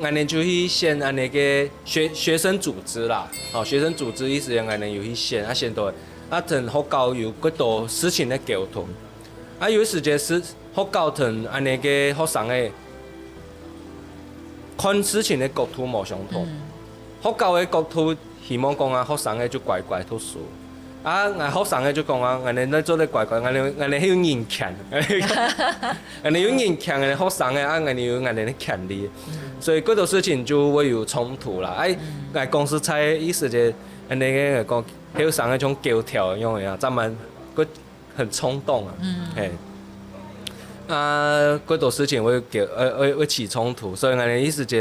俺们就去先按那个学生组织啦，学生组织意思俺们有去先，先到等学校有几多事情的沟通，有时间是学校同按那个学生的看事情的角度无相同，学校的角度希望讲学生的就乖乖读书。学生嘅就讲俺哋咧做咧乖乖，俺哋要人强，俺哋有人强嘅學生嘅，俺哋有俺哋嘅權利，所以嗰度事情就會有衝突啦。俺公司才意思就俺哋嘅講學生嗰種教條樣嘅，咱們佢很衝動啊，嗰度事情會起衝突，所以俺哋意思就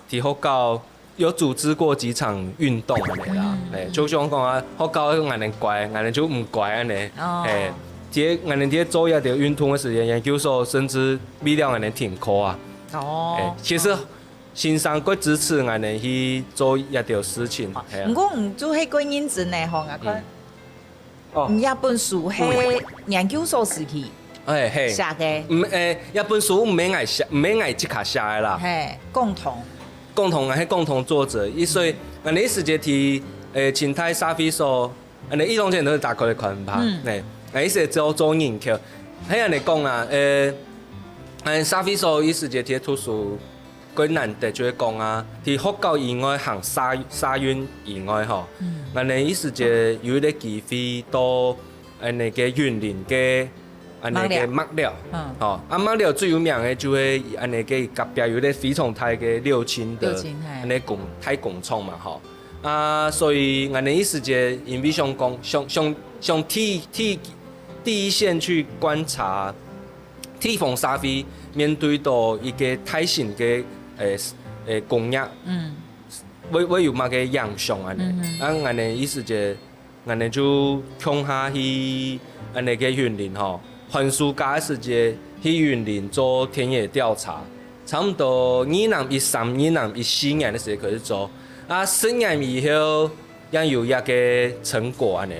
提學校。有组织过几场运动安尼啦，就像讲學校俺哋乖，俺哋就唔乖安尼，俺哋啲做一條運動嘅時間，研究所甚至逼了俺哋停課啊。其實先生佢支持俺哋去做一條事情。不過唔做迄個認真嚟講啊，佢一本書係研究所時期寫嘅。一本書唔免捱即刻寫嘅啦。共同作者，所以俺哋時間提青泰沙菲所，俺哋一種錢都是大概的看法，俺意思做研究，喺人哋講啊，沙菲所一時間提圖書，佢難得就會講啊，提學校以外行沙運以外嗬，俺哋一時間有啲機會到俺哋嘅雲林嘅。安尼個麥寮，麥寮最有名嘅就係安尼個隔壁有啲非常大嘅六輕的安尼太工廠嘛，所以安尼意思就因為想第一線去觀察地方社會面對到一個大型嘅工業，會有乜嘅影響安尼，安尼意思就安尼就向下去安尼個雲林嗬。寒暑假的時間去雲林做田野調查，差不多2013、2014年的時候開始做，10年以後也有一個成果安尼。